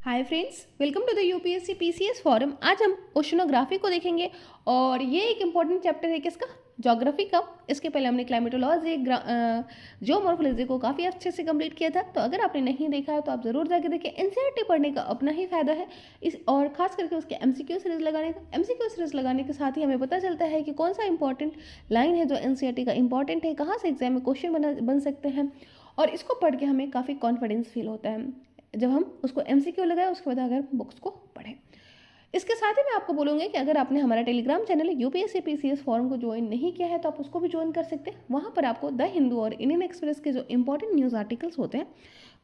Hi friends, welcome to the UPSC PCS forum. आज हम oceanography को देखेंगे और ये एक इम्पॉर्टेंट चैप्टर है किसका, ज्योग्राफी का। इसके पहले हमने क्लाइमेटोलॉजी, जियोमॉर्फोलॉजी को काफ़ी अच्छे से कंप्लीट किया था। तो अगर आपने नहीं देखा है तो आप ज़रूर जाके देखिए। एनसीईआरटी पढ़ने का अपना ही फायदा है इस, और खास करके उसके एमसीक्यू सीरीज लगाने का। एमसीक्यू सीरीज लगाने के साथ ही हमें पता चलता है कि कौन सा इंपॉर्टेंट लाइन है जो एनसीईआरटी का इंपॉर्टेंट है, कहाँ से एग्जाम में क्वेश्चन बन सकते हैं, और इसको पढ़ के हमें काफ़ी कॉन्फिडेंस फील होता है जब हम उसको एमसीक्यू लगाए उसके बाद अगर बुक्स को पढ़ें। इसके साथ ही मैं आपको बोलूँगी कि अगर आपने हमारा Telegram channel UPSC PCS forum को ज्वाइन नहीं किया है तो आप उसको भी ज्वाइन कर सकते हैं। वहाँ पर आपको द हिंदू और इंडियन एक्सप्रेस के जो इंपॉर्टेंट न्यूज़ आर्टिकल्स होते हैं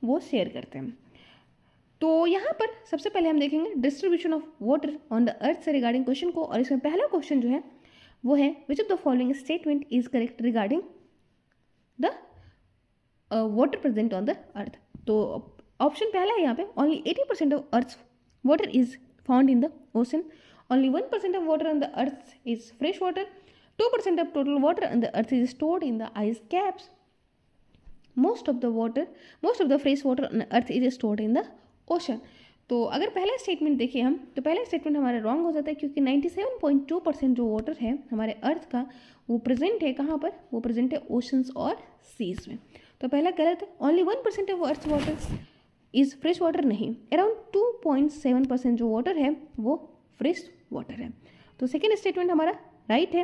वो शेयर करते हैं। तो यहाँ पर सबसे पहले हम देखेंगे distribution of water on the earth से रिगार्डिंग क्वेश्चन को। और इसमें पहला क्वेश्चन जो है वो है which of the following statement is correct regarding the water present on the earth. तो ऑप्शन पहला है यहाँ पे, only 80% of earth water is found in the ocean, only 1% of water on the earth is fresh water, 2% of total water on the earth is stored in the ice caps, most of the fresh water on earth is stored in the ocean. तो अगर पहला statement देखिए हम, तो पहला statement हमारा wrong हो जाता है क्योंकि 97.2% जो वाटर है हमारे अर्थ का वो प्रेजेंट है कहाँ पर, वो प्रेजेंट है ओशंस और सीज में। तो पहला गलत है। Only 1% of earth water is fresh water नहीं, अराउंड 2.7% जो वाटर है वो फ्रेश वाटर है। तो सेकेंड स्टेटमेंट हमारा राइट है।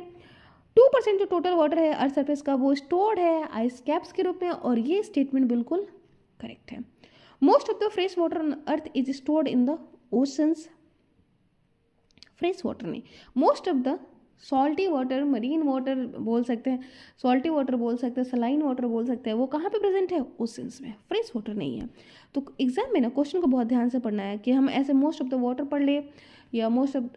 2% जो टोटल वाटर है अर्थ सरफेस का वो स्टोर्ड है आइस कैप्स के रूप में, और ये स्टेटमेंट बिल्कुल करेक्ट है। Most of the fresh water on earth is stored in the oceans, fresh water नहीं, most of the salty water, marine water बोल सकते हैं, सॉल्टी वाटर बोल सकते हैं, सलाइन वाटर बोल सकते हैं, वो कहाँ पे प्रेजेंट है, ओशंस में, फ्रेश वाटर नहीं है। तो एग्जाम में ना क्वेश्चन को बहुत ध्यान से पढ़ना है कि हम ऐसे मोस्ट ऑफ द वाटर पढ़ ले या मोस्ट ऑफ,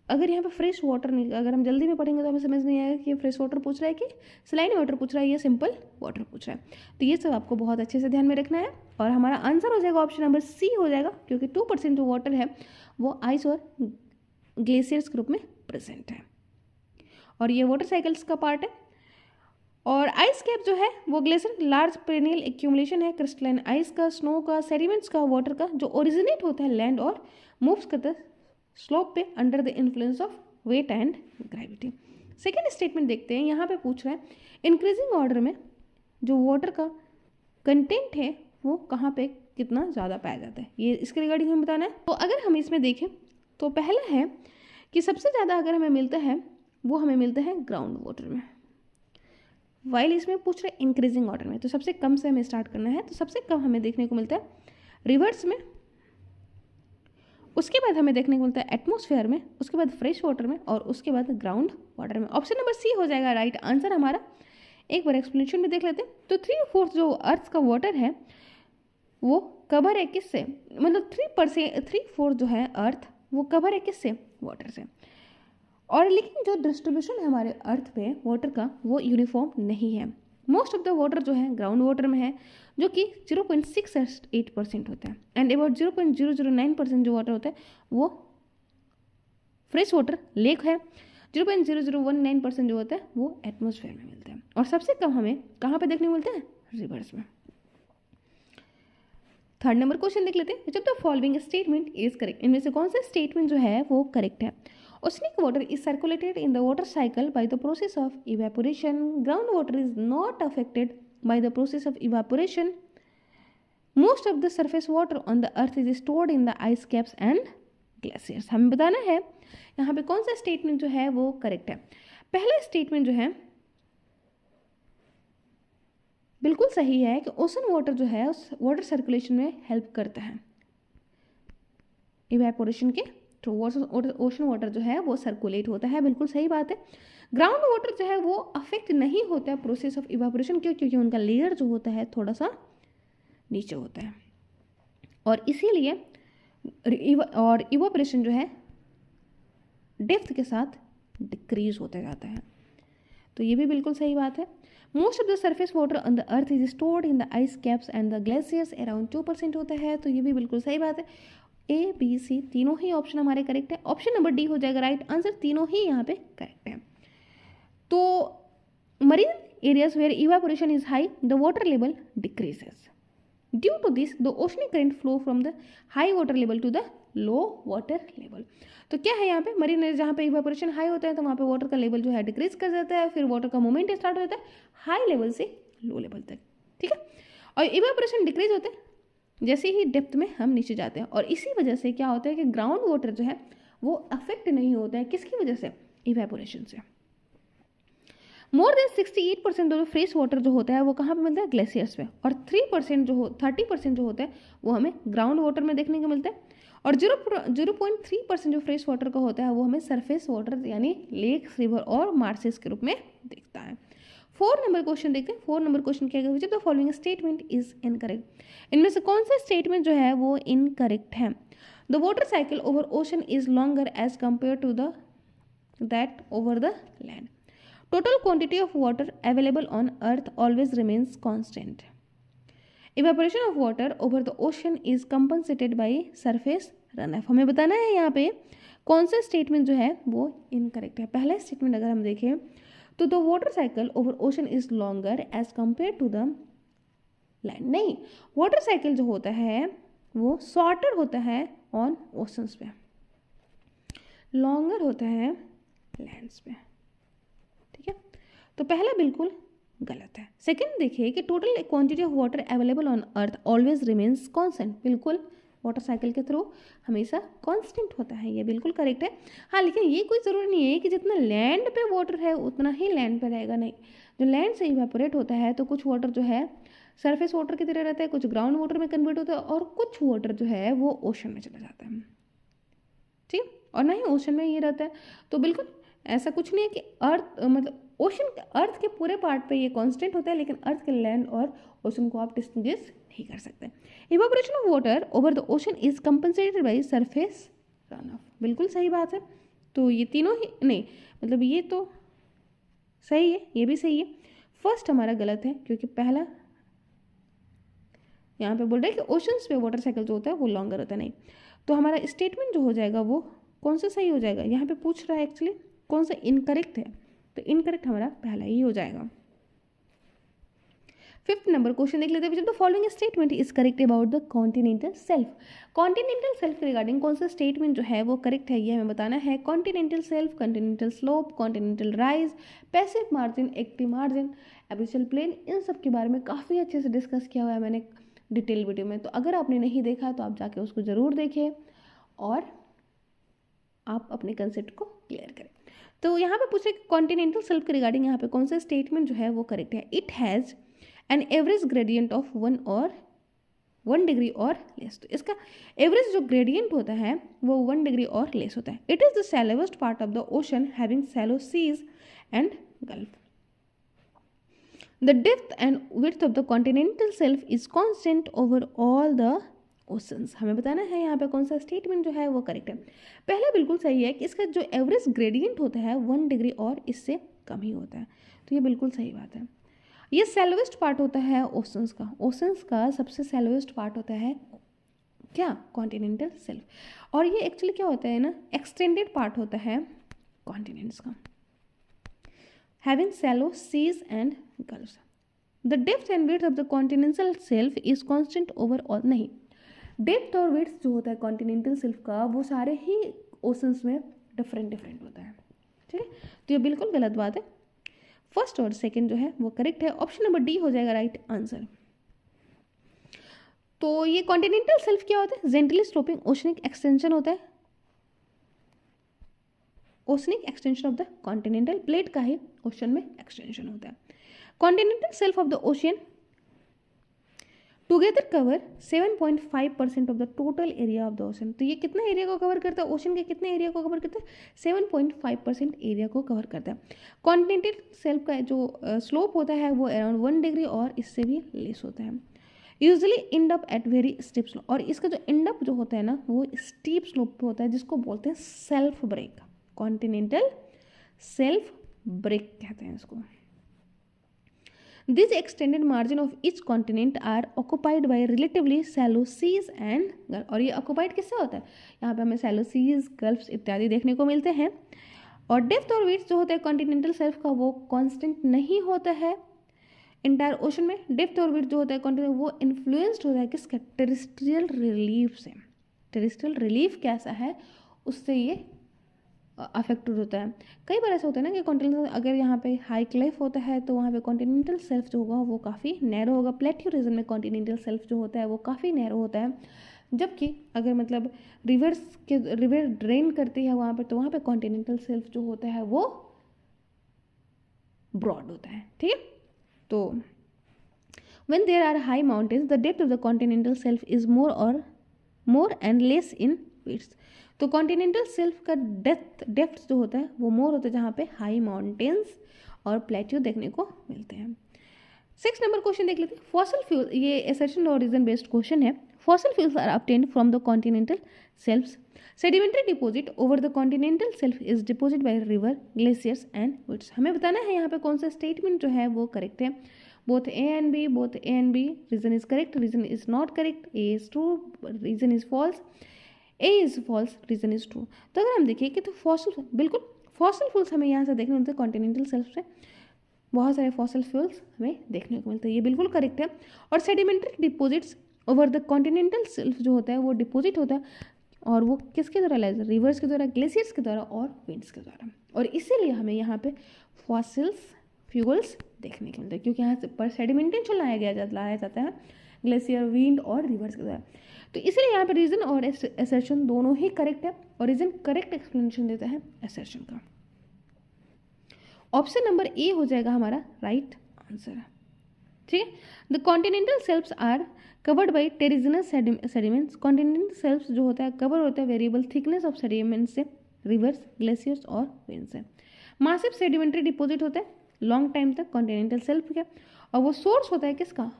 अगर यहाँ पे फ्रेश वाटर नहीं, अगर हम जल्दी में पढ़ेंगे तो हमें समझ नहीं आएगा कि फ्रेश वाटर पूछ रहा है कि सलाइन वाटर पूछ रहा है या सिंपल वाटर पूछ रहा है। तो ये सब आपको बहुत अच्छे से ध्यान में रखना है और हमारा आंसर हो जाएगा ऑप्शन नंबर सी हो जाएगा, क्योंकि 2% जो वाटर है वो आइस और ग्लेशियर्स के रूप में प्रेजेंट है और ये वाटर साइकिल्स का पार्ट है। और आइस कैप जो है वो ग्लेशियर लार्ज पेरेनियल एक्यूमुलेशन है क्रिस्टलाइन आइस का, स्नो का, सेडिमेंट्स का, वाटर का, जो ओरिजिनेट होता है लैंड और मूव्स करता है स्लोप पे under the influence of weight and gravity. Second statement देखते हैं, यहाँ पे पूछ रहा है इंक्रीजिंग ऑर्डर में जो वाटर का कंटेंट है वो कहाँ पे कितना ज़्यादा पाया जाता है, ये इसके रिगार्डिंग हमें बताना है। तो अगर हम इसमें देखें तो पहला है कि सबसे ज़्यादा अगर हमें मिलता है वो हमें मिलता है ग्राउंड वाटर में, वाइल इसमें पूछ रहे इंक्रीजिंग ऑर्डर में। तो सबसे कम से हमें स्टार्ट करना है, तो सबसे कम हमें देखने को मिलता है रिवर्स में, उसके बाद हमें देखने को मिलता है एटमॉस्फेयर में, उसके बाद फ्रेश वाटर में और उसके बाद ग्राउंड वाटर में। ऑप्शन नंबर सी हो जाएगा राइट आंसर हमारा। एक बार एक्सप्लेनेशन भी देख लेते हैं। तो 3/4 जो अर्थ का वाटर है वो कवर है किससे, मतलब 3/4 जो है अर्थ वो कवर है किससे, वाटर से। और लेकिन जो डिस्ट्रीब्यूशन है हमारे अर्थ पे वाटर का वो यूनिफॉर्म नहीं है। मोस्ट ऑफ द वाटर जो है ग्राउंड वाटर में है जो कि 0.68% होता है, एंड अबाउट 0.009% जो वाटर होता है वो फ्रेश वाटर लेक है, 0.0019% जो होता है वो एटमॉस्फेयर में मिलता है, और सबसे कम हमें कहाँ पे देखने को मिलता है, रिवर्स में। थर्ड नंबर क्वेश्चन देख लेते हैं, जब the following statement is correct, इनमें से कौन सा स्टेटमेंट जो है वो करेक्ट है। Oceanic water is circulated in the water cycle by the process of evaporation. Groundwater is not affected by the process of evaporation. Most of the surface water on the earth is stored in the ice caps and glaciers. हमें बताना है यहाँ पे कौन सा statement जो है वो करेक्ट है। पहला स्टेटमेंट जो है बिल्कुल सही है कि ओशन वाटर जो है उस वाटर सर्कुलेशन में हेल्प करता है इवेपोरेशन के थ्रू। ओशन वाटर जो है वो सर्कुलेट होता है, बिल्कुल सही बात है। ग्राउंड वाटर जो है वो अफेक्ट नहीं होता है प्रोसेस ऑफ इवापोरेशन, क्यों, क्योंकि उनका लेयर जो होता है थोड़ा सा नीचे होता है और इसीलिए और इवापोरेशन जो है डेप्थ के साथ डिक्रीज होता जाता है। तो ये भी बिल्कुल सही बात है। Most of the surface water on the earth is stored in the ice caps and the glaciers, around 2% होता है। तो ये भी बिल्कुल सही बात है। ए बी सी तीनों ही ऑप्शन हमारे करेक्ट है। ऑप्शन नंबर डी हो जाएगा राइट आंसर, तीनों ही यहाँ पे करेक्ट है। तो marine areas where evaporation is high the water level decreases, due to this the oceanic current flow from the high water level to the low water level. तो क्या है यहाँ पे मरीन एरिया जहाँ पे इवेपोरेशन हाई होता है तो वहाँ पे वाटर का लेवल जो है डिक्रीज कर जाता है, फिर वाटर का मूवमेंट स्टार्ट हो जाता है हाई लेवल से लो लेवल तक, ठीक है। और इवेपोरेशन डिक्रीज होता है जैसे ही डेप्थ में हम नीचे जाते हैं, और इसी वजह से क्या होता है कि ग्राउंड वाटर जो है वो अफेक्ट नहीं होता है, किसकी वजह से, इवेपोरेशन से। मोर देन 68% जो फ्रेश वाटर जो होता है वो कहाँ पे मिलता है, ग्लेशियर्स पे, और 30% जो होता है वो हमें ग्राउंड वाटर में देखने को मिलता है, और 0.3% जो फ्रेश वाटर का होता है वो हमें सरफेस वाटर यानी लेक्स, रिवर और मार्सेस के रूप में दिखता है। 4 नंबर क्वेश्चन देखते हैं। 4 नंबर क्वेश्चन क्या है, the following statement is incorrect. इनमें से कौन सा स्टेटमेंट जो है वो इनकरेक्ट है। The water cycle over ocean is longer as compare to the that over the land. Total quantity of water available on earth always remains constant. Evaporation of water over the ocean is compensated by surface run off. हमें बताना है यहाँ पे कौन सा statement जो है वो इनकरेक्ट है। पहला स्टेटमेंट अगर हम देखें तो the water cycle over ocean is longer as compare to the land. नहीं, वाटर साइकिल जो होता है वो शॉर्टर होता है ऑन ओशंस पे, लॉन्गर होता है लैंड्स पे, ठीक है। तो पहला बिल्कुल गलत है। सेकंड देखिए कि total quantity of water available on earth always remains constant. बिल्कुल वाटर साइकिल के थ्रू हमेशा कांस्टेंट होता है, ये बिल्कुल करेक्ट है। हाँ, लेकिन ये कोई ज़रूरी नहीं है कि जितना लैंड पे वाटर है उतना ही लैंड पे रहेगा, नहीं। जो लैंड से इवेपोरेट होता है तो कुछ वाटर जो है सरफेस वाटर की तरह रहता है, कुछ ग्राउंड वाटर में कन्वर्ट होता है, और कुछ वाटर जो है वो ओशन में चला जाता है, ठीक। और ना ही ओशन में ये रहता है। तो बिल्कुल ऐसा कुछ नहीं है कि अर्थ मतलब ओशन अर्थ के पूरे पार्ट पे ये कांस्टेंट होता है, लेकिन अर्थ के लैंड और ओशन को आप डिस्टिंग्विश नहीं कर सकते। Evaporation of water over the ocean is compensated by surface run of. बिल्कुल सही बात है। तो ये तीनों ही नहीं, मतलब ये तो सही है, ये भी सही है। फर्स्ट हमारा गलत है क्योंकि पहला यहाँ पे बोल रहा है कि ओशंस पे वाटर साइकिल जो होता है वो लॉन्गर होता है, नहीं। तो हमारा स्टेटमेंट जो हो जाएगा वो कौन सा सही हो जाएगा, यहाँ पे पूछ रहा है एक्चुअली कौन सा इनकरेक्ट है, तो इनकरेक्ट हमारा पहला ही हो जाएगा। 5th नंबर क्वेश्चन देख लेते हैं। The following statement is correct about the continental shelf. Continental self के रिगार्डिंग कौन सा स्टेटमेंट जो है वो करेक्ट है, ये हमें बताना है। Continental shelf, continental slope, continental rise, passive margin, active margin, abyssal plain, इन सब के बारे में काफ़ी अच्छे से डिस्कस किया हुआ है मैंने डिटेल वीडियो में। तो अगर आपने नहीं देखा तो आप जाके उसको ज़रूर देखें और आप अपने कंसेप्ट को क्लियर करें। तो यहाँ पे पूछे कॉन्टिनेंटल सेल्फ के रिगार्डिंग यहाँ पे कौन सा स्टेटमेंट जो है वो करेक्ट है। It has an average gradient of 1 degree और लेस। तो इसका एवरेज जो ग्रेडियंट होता है वो 1 डिग्री और लेस होता है। It is the shallowest part of the ocean having shallow seas and gulf. The depth and width of the continental shelf is constant over all the oceans। हमें बताना है यहाँ पे कौन सा स्टेटमेंट जो है वो करेक्ट है। पहला बिल्कुल सही है कि इसका जो एवरेज ग्रेडियंट होता है 1 डिग्री और इससे कम ही होता है, तो ये बिल्कुल सही बात है। ये सेलोवेस्ट पार्ट होता है ओशंस का। ओशंस का सबसे सेलोवेस्ट पार्ट होता है क्या, कॉन्टिनेंटल सेल्फ। और ये एक्चुअली क्या होता है ना, एक्सटेंडेड पार्ट होता है कॉन्टिनेंट्स का, having shallow seas and gulfs. The depth and width of the continental shelf is constant over all। नहीं, डेप्थ और विड्थ जो होता है कॉन्टिनेंटल सेल्फ का वो सारे ही ओशंस में डिफरेंट होता है, ठीक है। तो ये बिल्कुल गलत बात है। फर्स्ट और सेकंड जो है वो करेक्ट है। ऑप्शन नंबर डी हो जाएगा राइट आंसर। तो ये कॉन्टिनेंटल सेल्फ क्या होता है, जेंटली स्लोपिंग ओशनिक एक्सटेंशन होता है। Oceanic extension of the continental plate का ही ओशन में एक्सटेंशन होता है। Continental self of the ocean together cover 7.5% of the total area of the ocean. तो ये कितना एरिया को कवर करता है, ओशन के कितने एरिया को कवर करता है, 7.5% एरिया को कवर करता है। कॉन्टिनेंटल सेल्फ का जो स्लोप होता है वो अराउंड 1 डिग्री और इससे भी लेस होता है। Usually end up at very steep slope. और इसका जो इंड अप जो होता है ना वो स्टीप स्लोप पे होता है, जिसको बोलते हैं shelf break. Continental shelf break कहते हैं इसको। This extended margin of each continent are occupied by relatively shallow seas and gulf. और ये ऑक्युपाइड किससे होता है, यहाँ पे हमें शैलो सीज, गल्फ्स इत्यादि देखने को मिलते हैं। और डेप्थ और विड्थ जो होता है कॉन्टिनेंटल सेल्फ का वो कांस्टेंट नहीं होता है। इंटायर ओशन में डेप्थ और विड्थ जो होता है कॉन्टिनेंट वो इन्फ्लुएंस्ड होता है किसका, टेरेस्ट्रियल रिलीफ से। टेरेस्ट्रियल रिलीफ कैसा है उससे ये अफेक्टेड होता है। कई बार ऐसा होता है ना कि कॉन्टिनेंटल, अगर यहाँ पे हाई क्लिफ होता है तो वहाँ पे कॉन्टिनेंटल सेल्फ जो होगा वो काफ़ी नैरो होगा। प्लेट्यू रीजन में कॉन्टिनेंटल सेल्फ जो होता है वो काफ़ी नैरो होता है, जबकि अगर मतलब रिवर ड्रेन करती है वहाँ पर तो वहाँ पे कॉन्टिनेंटल सेल्फ जो होता है वो ब्रॉड होता है। ठीक है, तो when there are high mountains the depth of the continental shelf is more and less in width। तो कॉन्टिनेंटल सेल्फ का डेप्थ जो होता है वो मोर होता है जहाँ पे हाई माउंटेन्स और प्लेट्यू देखने को मिलते हैं। 6 नंबर क्वेश्चन देख लेते हैं। फॉसिल फ्यूल, ये असर्शन और रीजन बेस्ड क्वेश्चन है। Fossil fuels are obtained from the continental shelves। Sedimentary deposit over the continental shelf is deposited by river, glaciers and woods। हमें बताना है यहाँ पे कौन सा स्टेटमेंट जो है वो करेक्ट है। both A and B, reason is correct, reason is not correct, A is true, reason is false, A is false, reason is true। तो अगर हम देखिए कि तो फॉसिल, बिल्कुल फॉसिल फ्यूल्स हमें यहाँ से देखने मिलते हैं कॉन्टिनेंटल सेल्फ से, बहुत सारे फॉसिल फ्यूल्स हमें देखने को मिलते हैं, ये बिल्कुल करेक्ट है। और sedimentary deposits over the continental self जो होता है वो डिपोजिट होता है और वो किसके द्वारा लाया, रिवर्स के द्वारा, ग्लेशियर्स के द्वारा और विंड्स के द्वारा। और इसीलिए हमें यहाँ पे फॉसिल्स फ्यूल्स देखने को मिलते हैं, क्योंकि यहाँ से पर सेडिमेंटेशन लाया जाता है ग्लेशियर, विंड और रिवर्स के द्वारा। तो इसलिए यहाँ पे रीजन और असर्शन दोनों ही करेक्ट है और रीजन करेक्ट एक्सप्लेनेशन देता है असर्शन का। ऑप्शन नंबर ए हो जाएगा हमारा राइट आंसर। ठीक है, the continental shelves are covered by terrigenous sediments. Continental shelves जो होता है कवर होता है वेरिएबल थिकनेस ऑफ सेडिमेंट्स से, रिवर्स, ग्लेशियर्स और विंड से। मासिव सेडिमेंट्री डिपोजिट होता है लॉन्ग टाइम तक कॉन्टिनेंटल सेल्फ का, और वो सोर्स होता है किसका,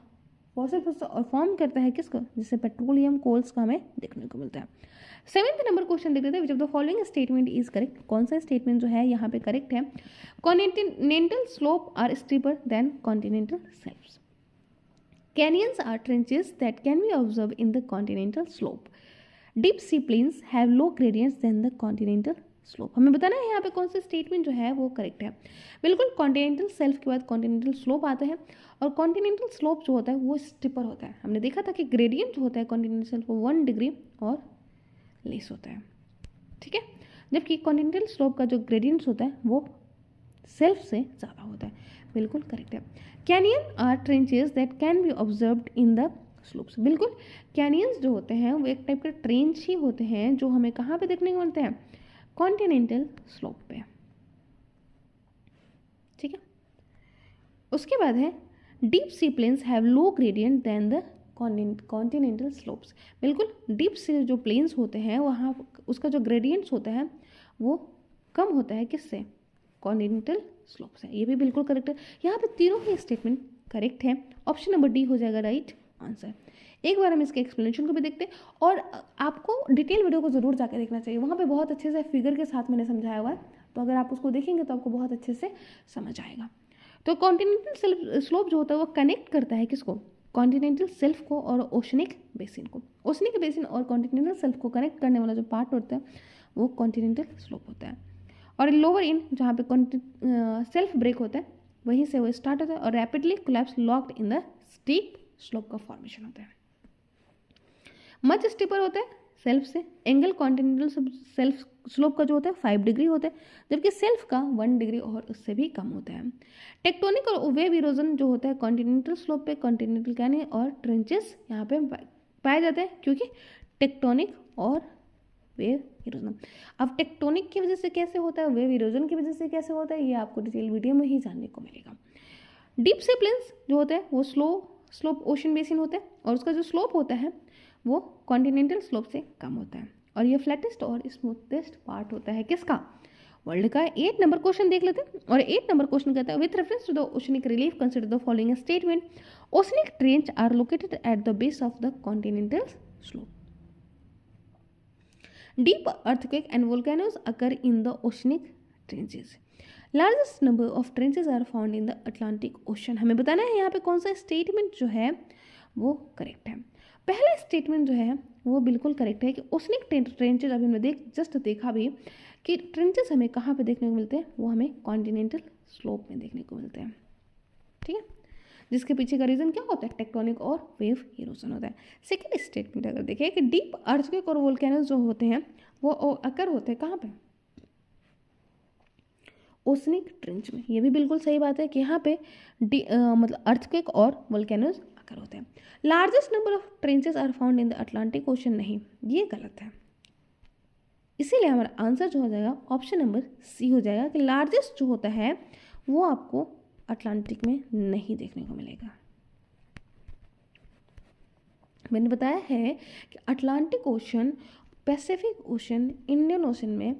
फॉसिल फ्यूल्स और फॉर्म करता है किसका, जिससे पेट्रोलियम कोल्स का हमें देखने को मिलता है। 7th नंबर क्वेश्चन देख लेते हैं, which of the following statement is correct. कौन सा स्टेटमेंट जो है यहाँ पे करेक्ट है। Continental slope are steeper than continental shelves. Canyons are trenches that can be observed in the continental slope. Deep sea plains have low gradients than the continental slope। हमें बताना है यहाँ पे कौन सा स्टेटमेंट जो है वो करेक्ट है। बिल्कुल कॉन्टिनेंटल सेल्फ के बाद कॉन्टिनेंटल स्लोप आता है और कॉन्टिनेंटल स्लोप जो होता है वो स्टिपर होता है। हमने देखा था कि ग्रेडियंट जो होता है कॉन्टिनेंटल सेल्फ वो 1 डिग्री और लेस होता है। ठीक है, जबकि कॉन्टिनेंटल स्लोप का जो ग्रेडियंट्स होता है वो सेल्फ से ज़्यादा होता है। बिल्कुल करेक्ट है। Canyon are trenches that can be observed in the slopes. बिल्कुल, कैनियंस जो होते हैं वो एक टाइप के ट्रेंच ही होते हैं जो हमें कहाँ पे देखने को मिलते हैं, कॉन्टिनेंटल स्लोप पे। ठीक है, उसके बाद है deep sea plains have low gradient than the continental slopes. बिल्कुल, डीप से जो प्लेन्स होते हैं वहाँ उसका जो ग्रेडियंट्स होता है वो कम होता है किससे, कॉन्टिनेंटल स्लोप से। ये भी बिल्कुल करेक्ट है। यहाँ पे तीनों ही स्टेटमेंट करेक्ट है। ऑप्शन नंबर डी हो जाएगा राइट आंसर। एक बार हम इसके एक्सप्लेनेशन को भी देखते हैं और आपको डिटेल वीडियो को जरूर जाकर देखना चाहिए, वहाँ पे बहुत अच्छे से फिगर के साथ मैंने समझाया हुआ है, तो अगर आप उसको देखेंगे तो आपको बहुत अच्छे से समझ आएगा। तो कॉन्टिनेंटल स्लोप जो होता है वो कनेक्ट करता है किसको, कॉन्टिनेंटल सेल्फ को और ओशनिक बेसिन को। ओशनिक बेसिन और कॉन्टिनेंटल सेल्फ को कनेक्ट करने वाला जो पार्ट होता है वो कॉन्टिनेंटल स्लोप होता है। और लोअर इन जहाँ पे सेल्फ ब्रेक होता है वहीं से वो स्टार्ट होता है और rapidly collapse locked in the steep slope का फॉर्मेशन होता है। मच स्टीपर होता है सेल्फ से। एंगल कॉन्टिनेंटल सेल्फ स्लोप का जो होता है 5 डिग्री होता है, जबकि सेल्फ का 1 डिग्री और उससे भी कम होता है। टेक्टोनिक और वेव इरोजन जो होता है कॉन्टिनेंटल स्लोप पे कॉन्टिनेंटल कैनियन और ट्रेंचेस यहाँ पे पाए जाते हैं, क्योंकि टेक्टोनिक और वेव इरोजन। अब टेक्टोनिक की वजह से कैसे होता है, वेव इरोजन की वजह से कैसे होता है, ये आपको डिटेल वीडियो में ही जानने को मिलेगा। डीप सी प्लेन्स जो होता है वो स्लोप ओशन बेसिन होता है और उसका जो स्लोप होता है वो कॉन्टिनेंटल स्लोप से कम होता है और ये फ्लैटेस्ट और स्मूथेस्ट पार्ट होता है किसका, वर्ल्ड का। 8 नंबर क्वेश्चन देख लेते हैं और 8 नंबर क्वेश्चन कहता है with reference to the oceanic relief consider the following statement. Oceanic trench are located at the base of the continental slope. Deep earthquake and volcanoes occur in the oceanic trenches. Largest number of trenches are found in the Atlantic Ocean। हमें बताना है यहाँ पे कौन सा statement जो है वो करेक्ट है। पहला स्टेटमेंट जो है वो बिल्कुल करेक्ट है कि ओशनिक ट्रेंचेज, अभी हमने जस्ट देखा भी कि ट्रेंचेस हमें कहाँ पे देखने को मिलते हैं, वो हमें कॉन्टिनेंटल स्लोप में देखने को मिलते हैं। ठीक है, जिसके पीछे का रीज़न क्या होता है, टेक्टोनिक और वेव इरोजन होता है। सेकेंड स्टेटमेंट अगर देखें कि डीप अर्थक्वेक और वोल्केनोज जो होते हैं वो अकर होते हैं कहाँ पे, ओशनिक ट्रेंच में। ये भी बिल्कुल सही बात है कि यहाँ पे मतलब अर्थक्वेक और वोल्केनोज अकर होते हैं। Largest number of trenches are found in the Atlantic ocean, नहीं ये गलत है। इसीलिए हमारा आंसर जो हो जाएगा ऑप्शन नंबर सी हो जाएगा कि लार्जेस्ट जो होता है वो आपको अटलांटिक में नहीं देखने को मिलेगा। मैंने बताया है कि Atlantic ocean, Pacific ocean, Indian ocean में,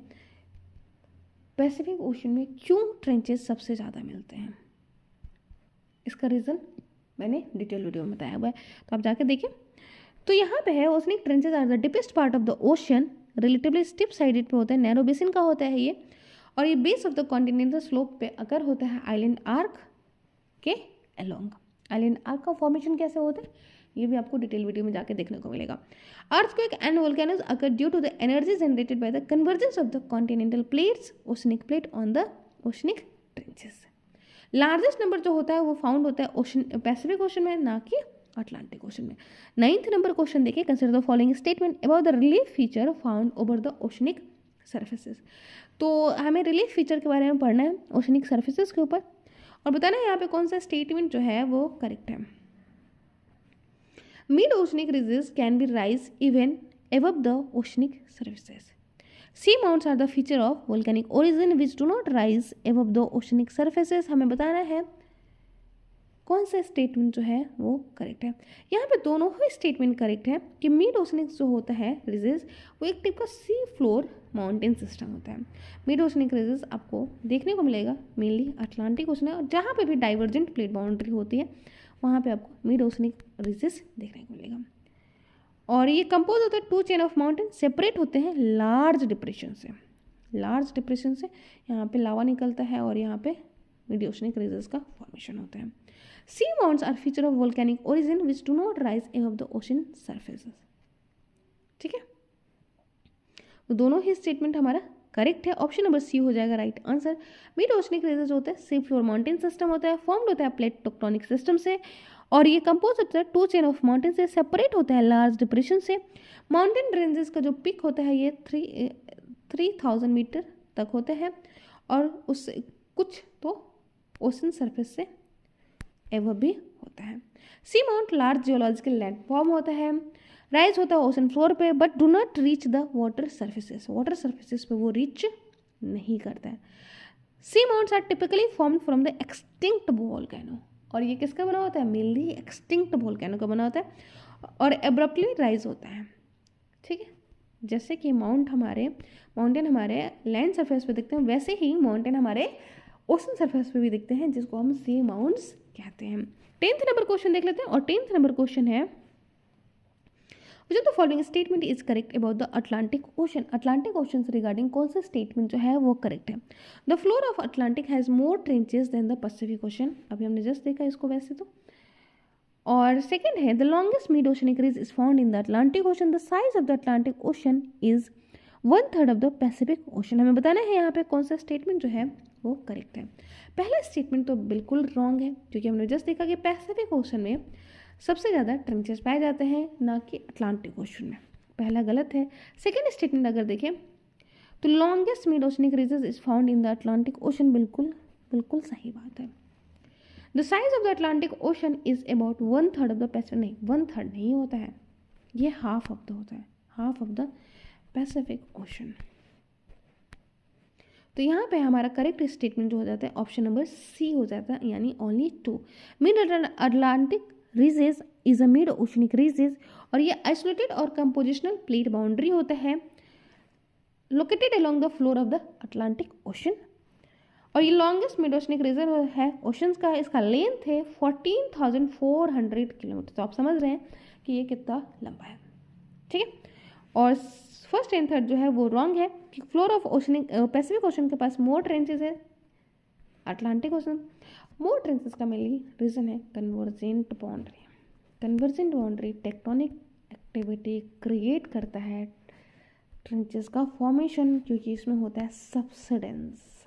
पैसिफिक ओशन में क्यों ट्रेंचेस सबसे ज़्यादा मिलते हैं, इसका रीज़न मैंने डिटेल वीडियो में बताया हुआ है, तो आप जाके देखिए। तो यहाँ पे है oceanic trenches are the deepest part of the ocean, relatively steep sided पे होता है, नैरो बेसिन का होता है ये, और ये base of the continental slope पे अगर होता है आइलैंड आर्क के अलोंग। आइलैंड आर्क का फॉर्मेशन कैसे होता है ये भी आपको डिटेल वीडियो में जाके देखने को मिलेगा। Earthquake and volcanoes occur due to the energy generated by the convergence of the continental plates, oceanic plate on the oceanic trenches. Largest number जो होता है वो फाउंड होता है ओशन, पैसिफिक ओशन में, ना कि अटलांटिक ओशन में। 9th नंबर क्वेश्चन देखिए, consider the following statement about the relief feature found over the oceanic surfaces. तो हमें रिलीफ फीचर के बारे में पढ़ना है ओशनिक सर्फेसेस के ऊपर, और बताना है यहाँ पे कौन सा स्टेटमेंट जो है वो करेक्ट है। Mid oceanic ridges can be rise even above the oceanic surfaces. Sea mounts are the feature of volcanic origin which do not rise above the oceanic surfaces. हमें बताना है कौन सा स्टेटमेंट जो है वो करेक्ट है। यहाँ पे दोनों ही स्टेटमेंट करेक्ट है कि मिड ओशनिक जो होता है रिजेस वो एक टाइप का सी फ्लोर माउंटेन सिस्टम होता है। मिड ओशनिक रिजेस आपको देखने को मिलेगा मेनली अटलांटिक ओशन है, और जहाँ पे भी डाइवर्जेंट प्लेट बाउंड्री होती है वहाँ पे आपको मिड ओशनिक रिजेस देखने को मिलेगा। और ये कंपोज होता है two chain of mountain, separate होते हैं लार्ज डिप्रेशन से। लार्ज डिप्रेशन से यहाँ पे लावा निकलता है और यहाँ पे मिड ओशनिक रिजेस का फॉर्मेशन होता है। Sea mounts are feature of volcanic origin which do not rise above the ocean surfaces. ठीक है, तो दोनों ही स्टेटमेंट हमारा करेक्ट है, ऑप्शन नंबर सी हो जाएगा right answer. Mid oceanic ridges होता है सी फ्लोर माउंटेन सिस्टम होता है, फॉर्म्ड होता है प्लेट टेक्टोनिक सिस्टम से, और ये कंपोज होता है टू चेन ऑफ माउंटेन से, सेपरेट होता है लार्ज डिप्रेशन से। माउंटेन रेंजेस का जो पिक होता है ये 3000 मीटर तक होते हैं, और उससे कुछ तो ओशन सरफेस से एवं भी होता है। Sea mount large geological landform होता है, राइज होता है ओशन फ्लोर पे but do not reach the water surfaces, water surfaces पे वो रीच नहीं करता है। Sea mounts are typically formed from the extinct volcano, और ये किसका बना होता है, मेनली एक्सटिंक्ट वोल्केनो का बना होता है, और एब्रप्टली राइज होता है। ठीक है, जैसे कि माउंटेन हमारे लैंड सरफेस पे दिखते हैं, वैसे ही माउंटेन हमारे ओशन सरफेस पे भी दिखते हैं, जिसको हम सी माउंट्स कहते हैं। 10th नंबर क्वेश्चन देख लेते हैं, और 10th नंबर क्वेश्चन है which of the following statement is correct about the Atlantic ocean. Atlantic ocean से रिगार्डिंग कौन सा स्टेटमेंट जो है वो करेक्ट है। The floor of Atlantic has more trenches than the Pacific ocean, अभी हमने जस्ट देखा इसको वैसे तो। और सेकेंड है the longest mid oceanic ridge is found in the Atlantic ocean, the size of the Atlantic ocean is 1/3 of the Pacific ocean. हमें बताना है यहाँ पे कौन सा स्टेटमेंट जो है वो करेक्ट है। पहला स्टेटमेंट तो बिल्कुल रॉन्ग है, क्योंकि हमने जस्ट देखा कि पैसिफिक ओशन में सबसे ज़्यादा ट्रेंचेस पाए जाते हैं, ना कि अटलांटिक ओशन में। पहला गलत है। सेकेंड स्टेटमेंट अगर देखें तो longest mid oceanic ridges is found in the Atlantic ocean, बिल्कुल सही बात है। The size of the Atlantic ocean is about 1/3 of the Pacific, नहीं 1/3 नहीं होता है, ये हाफ ऑफ द होता है, half of the Pacific ocean. तो यहाँ पे हमारा करेक्ट स्टेटमेंट जो हो जाता है ऑप्शन नंबर सी हो जाता है, यानी only 2। Mid Atlantic ridges is a mid oceanic ridges, और ये आइसोलेटेड और कंपोजिशनल प्लेट बाउंड्री होता है located along the floor of the Atlantic ocean, और ये लॉन्गेस्ट मिड ओशनिक रीजन है ओशंस का। इसका लेंथ है 14,400 किलोमीटर, तो आप समझ रहे हैं कि ये कितना लंबा है। ठीक है, और फर्स्ट एंड थर्ड जो है वो रॉन्ग है कि floor of oceanic Pacific ocean के पास मोर ट्रेंचेस है, अटलांटिक ओशन मोर ट्रेंचेस का मेनली रीजन है convergent boundary. Convergent boundary tectonic activity create करता है ट्रेंचेस का फॉर्मेशन, क्योंकि इसमें होता है सबसिडेंस।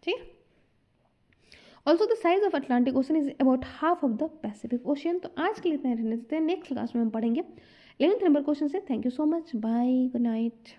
ठीक, also the size of Atlantic ocean is about half of the Pacific ocean. तो आज के लिए इतना रहने देते हैं, नेक्स्ट क्लास में हम पढ़ेंगे 11th नंबर क्वेश्चन से। Thank you so much, bye, good night.